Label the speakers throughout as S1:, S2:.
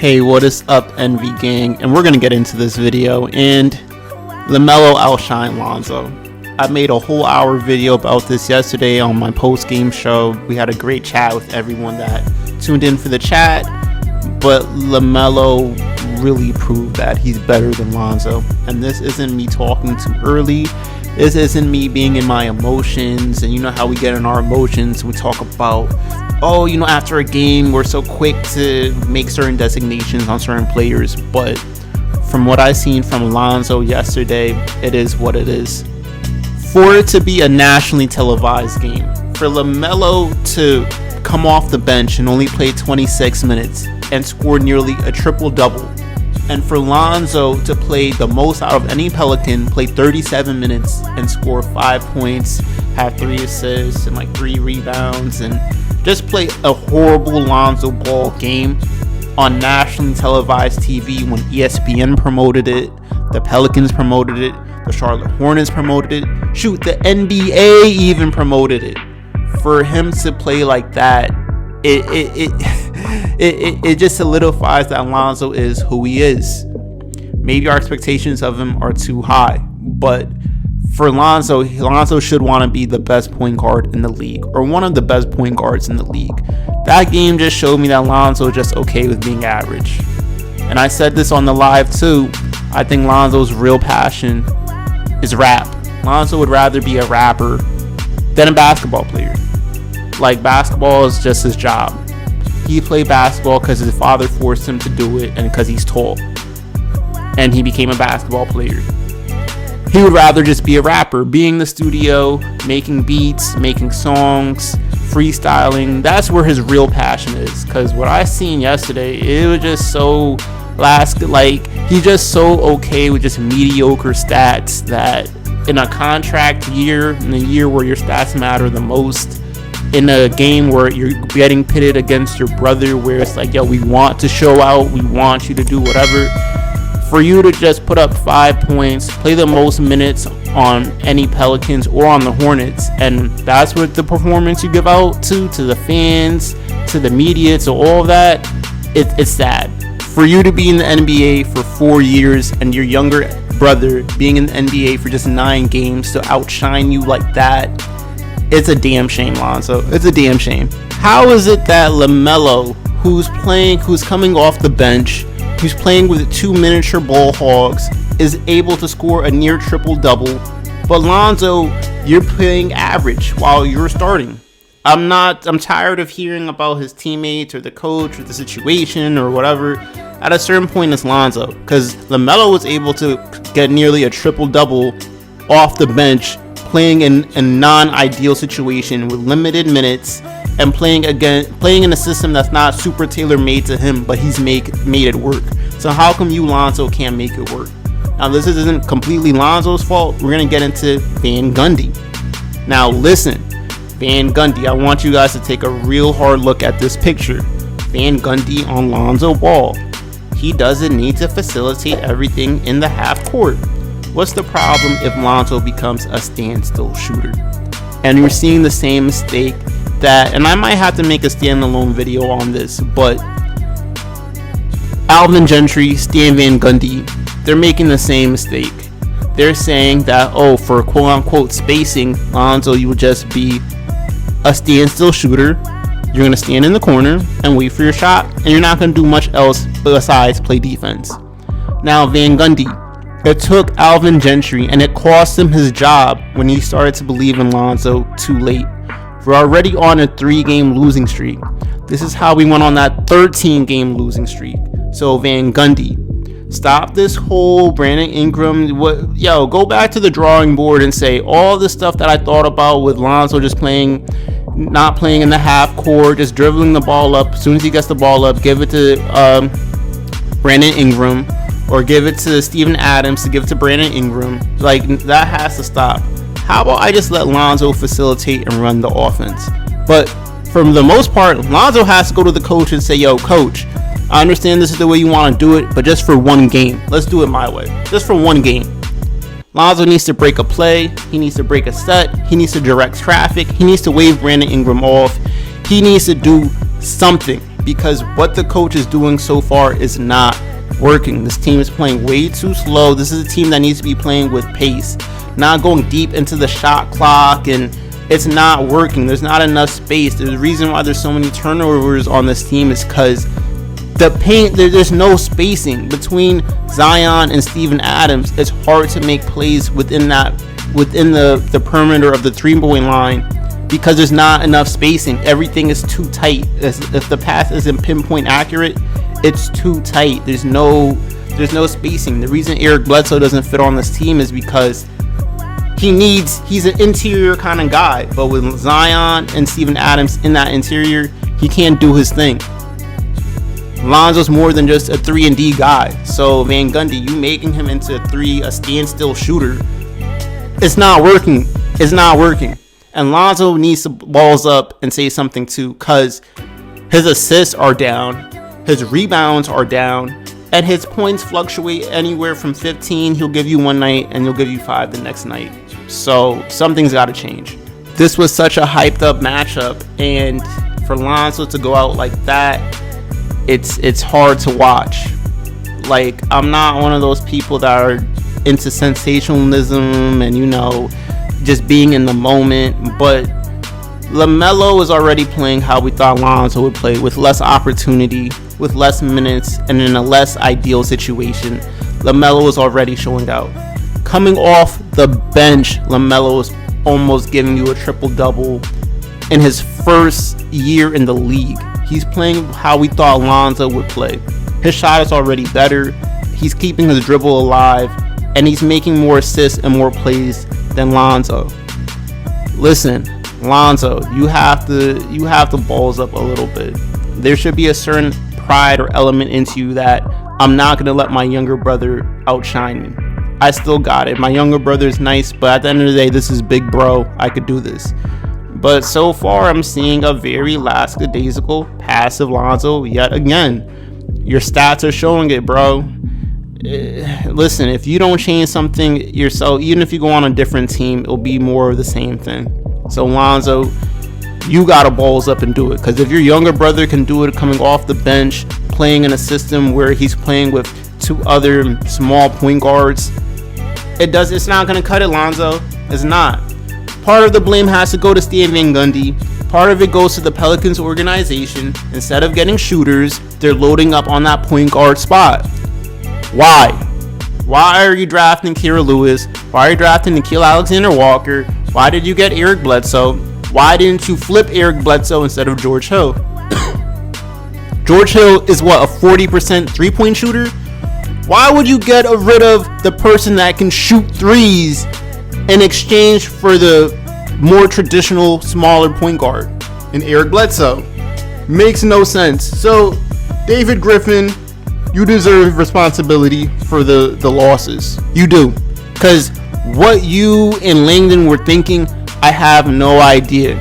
S1: Hey, what is up, Envy Gang? And we're gonna get into this video. And Lamelo outshined Lonzo. I made a whole hour video about this yesterday on my post-game show. We had a great chat with everyone that tuned in for the chat. But Lamelo really proved that he's better than Lonzo. And this isn't me talking too early. This isn't me being in my emotions. And you know how we get in our emotions. We talk about, after a game, we're so quick to make certain designations on certain players. But from what I seen from Lonzo yesterday, it is what it is. For it to be a nationally televised game, for Lamelo to come off the bench and only play 26 minutes and score nearly a triple-double, and for Lonzo to play the most out of any Pelican, play 37 minutes and score 5 points, have 3 assists and 3 rebounds, and just play a horrible Lonzo Ball game on nationally televised TV when ESPN promoted it, the Pelicans promoted it, the Charlotte Hornets promoted it, shoot, the NBA even promoted it. For him to play like that, it just solidifies that Lonzo is who he is. Maybe our expectations of him are too high, but for Lonzo should want to be the best point guard in the league, or one of the best point guards in the league. That game just showed me that Lonzo is just okay with being average. And I said this on the live too. I think Lonzo's real passion is rap. Lonzo would rather be a rapper than a basketball player. Basketball is just his job. He played basketball because his father forced him to do it and because he's tall. And he became a basketball player. He would rather just be a rapper, be in the studio, making beats, making songs, freestyling. That's where his real passion is. Because what I seen yesterday, it was just so he's just so okay with just mediocre stats that in a contract year, in a year where your stats matter the most, in a game where you're getting pitted against your brother, where it's we want to show out, we want you to do whatever, for you to just put up 5 points, play the most minutes on any Pelicans or on the Hornets, and that's what the performance you give out to the fans, to the media, to all of that, it's sad. For you to be in the NBA for 4 years and your younger brother being in the NBA for just 9 games to outshine you like that, it's a damn shame, Lonzo. It's a damn shame. How is it that Lamelo, who's coming off the bench, who's playing with 2 miniature ball hogs, is able to score a near triple-double, but Lonzo, you're playing average while you're starting? I'm tired of hearing about his teammates or the coach or the situation or whatever. At a certain point, it's Lonzo, because Lamelo was able to get nearly a triple-double off the bench, playing in a non-ideal situation with limited minutes and playing in a system that's not super tailor-made to him, but he's made it work. So how come you, Lonzo, can't make it work? Now, this isn't completely Lonzo's fault. We're going to get into Van Gundy. Now, listen, Van Gundy, I want you guys to take a real hard look at this picture. Van Gundy on Lonzo Ball. He doesn't need to facilitate everything in the half court. What's the problem if Lonzo becomes a standstill shooter? And you're seeing the same mistake and I might have to make a standalone video on this, but Alvin Gentry, Stan Van Gundy, they're making the same mistake. They're saying that, for quote-unquote spacing, Lonzo, you would just be a standstill shooter. You're going to stand in the corner and wait for your shot, and you're not going to do much else besides play defense. Now, Van Gundy, it took Alvin Gentry, and it cost him his job when he started to believe in Lonzo too late. We're already on a 3-game losing streak. This is how we went on that 13-game losing streak. So Van Gundy, stop this whole Brandon Ingram. Go back to the drawing board and say all the stuff that I thought about with Lonzo just not playing in the half court, just dribbling the ball up. As soon as he gets the ball up, give it to Brandon Ingram, or give it to Steven Adams to give it to Brandon Ingram. That has to stop. How about I just let Lonzo facilitate and run the offense? But for the most part, Lonzo has to go to the coach and say, coach, I understand this is the way you want to do it, but just for 1 game. Let's do it my way. Just for 1 game. Lonzo needs to break a play. He needs to break a set. He needs to direct traffic. He needs to wave Brandon Ingram off. He needs to do something. because what the coach is doing so far is not working. This team is playing way too slow. This is a team that needs to be playing with pace, not going deep into the shot clock, and it's not working. There's not enough space. The reason why there's so many turnovers on this team is because the paint, there's no spacing between Zion and Steven Adams. It's hard to make plays within the perimeter of the 3-point line because there's not enough spacing. Everything is too tight. If the pass isn't pinpoint accurate, it's too tight. There's no spacing. The reason Eric Bledsoe doesn't fit on this team is because he's an interior kind of guy, but with Zion and Steven Adams in that interior, he can't do his thing. Lonzo's more than just a 3-and-D guy. So Van Gundy, you making him into a standstill shooter, it's not working. It's not working. And Lonzo needs to balls up and say something too, because his assists are down, his rebounds are down, and his points fluctuate anywhere from 15. He'll give you one night and he'll give you 5 the next night. So something's got to change. This was such a hyped up matchup, and for Lonzo to go out like that, it's hard to watch. Like, I'm not one of those people that are into sensationalism and, just being in the moment, but Lamelo is already playing how we thought Lonzo would play, with less opportunity, with less minutes, and in a less ideal situation. Lamelo is already showing out. Coming off the bench, Lamelo is almost giving you a triple-double in his first year in the league. He's playing how we thought Lonzo would play. His shot is already better. He's keeping his dribble alive, and he's making more assists and more plays than Lonzo. Listen, Lonzo, you have to balls up a little bit. There should be a certain pride or element into you that I'm not going to let my younger brother outshine me. I still got it. My younger brother's nice, but at the end of the day, this is big bro. I could do this. But so far, I'm seeing a very lackadaisical, passive Lonzo yet again. Your stats are showing it, bro. Listen, if you don't change something yourself, even if you go on a different team, it'll be more of the same thing. So Lonzo, you gotta balls up and do it. Because if your younger brother can do it coming off the bench, playing in a system where he's playing with 2 other small point guards, it's not gonna cut it, Lonzo. It's not. Part of the blame has to go to Stan Van Gundy. Part of it goes to the Pelicans organization. Instead of getting shooters, they're loading up on that point guard spot. Why? Why are you drafting Kira Lewis? Why are you drafting Nickeil Alexander-Walker? Why did you get Eric Bledsoe? Why didn't you flip Eric Bledsoe instead of George Hill? George Hill is what, a 40% 3-point shooter? Why would you get rid of the person that can shoot threes in exchange for the more traditional, smaller point guard in Eric Bledsoe? Makes no sense. So, David Griffin, you deserve responsibility for the losses. You do. Because what you and Langdon were thinking, I have no idea.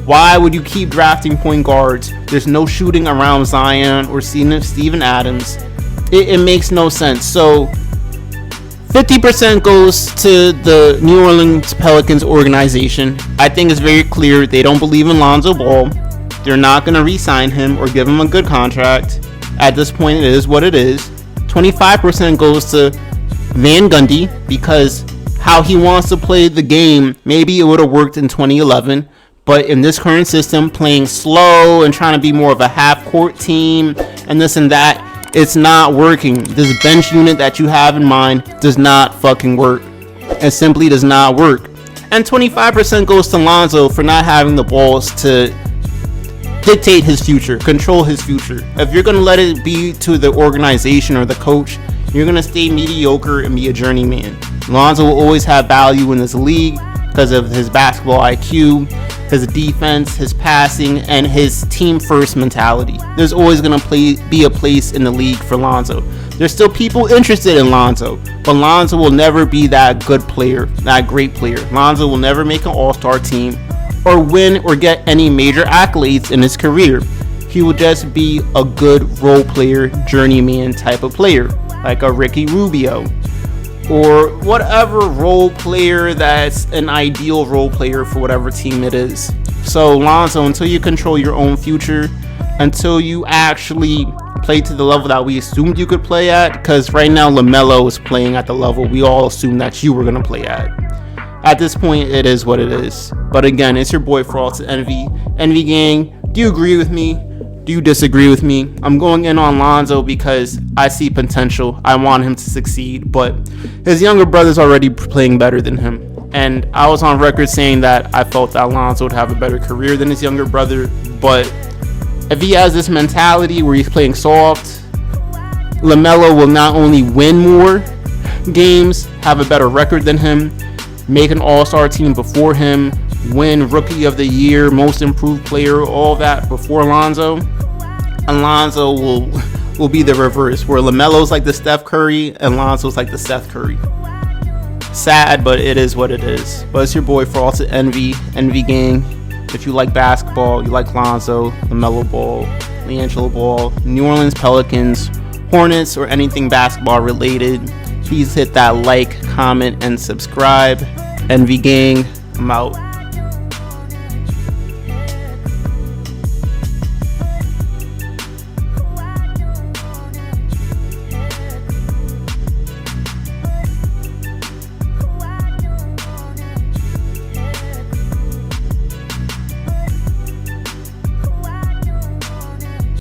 S1: Why would you keep drafting point guards? There's no shooting around Zion or Steven Adams. It makes no sense. So 50% goes to the New Orleans Pelicans organization. I think it's very clear they don't believe in Lonzo Ball. They're not going to re-sign him or give him a good contract. At this point, it is what it is. 25% goes to Van Gundy, because how he wants to play the game, maybe it would have worked in 2011, but in this current system, playing slow and trying to be more of a half-court team and this and that, it's not working. This bench unit that you have in mind does not fucking work. It simply does not work. And 25% goes to Lonzo for not having the balls to dictate his future, control his future. If you're going to let it be to the organization or the coach, you're going to stay mediocre and be a journeyman. Lonzo will always have value in this league because of his basketball IQ, his defense, his passing, and his team-first mentality. There's always going to be a place in the league for Lonzo. There's still people interested in Lonzo, but Lonzo will never be that good player, that great player. Lonzo will never make an all-star team or win or get any major accolades in his career. He will just be a good role player, journeyman type of player, like a Ricky Rubio, or whatever role player that's an ideal role player for whatever team it is. So Lonzo, until you control your own future, until you actually play to the level that we assumed you could play at, because right now Lamelo is playing at the level we all assumed that you were going to play at. At this point, it is what it is. But again, it's your boy Frauds Envy. Envy Gang, do you agree with me? Do you disagree with me? I'm going in on Lonzo because I see potential. I want him to succeed, but his younger brother's already playing better than him. And I was on record saying that I felt that Lonzo would have a better career than his younger brother. But if he has this mentality where he's playing soft, Lamelo will not only win more games, have a better record than him, make an all-star team before him, win Rookie of the Year, Most Improved Player, all that before Lonzo. And Lonzo will be the reverse, where LaMelo's like the Steph Curry and Lonzo's like the Seth Curry. Sad, but it is what it is. But it's your boy Frauds Envy Gang. If you like basketball, you like Lonzo, LaMelo Ball, LiAngelo Ball, New Orleans Pelicans, Hornets, or anything basketball related, please hit that like, comment, and subscribe. Envy Gang, I'm out.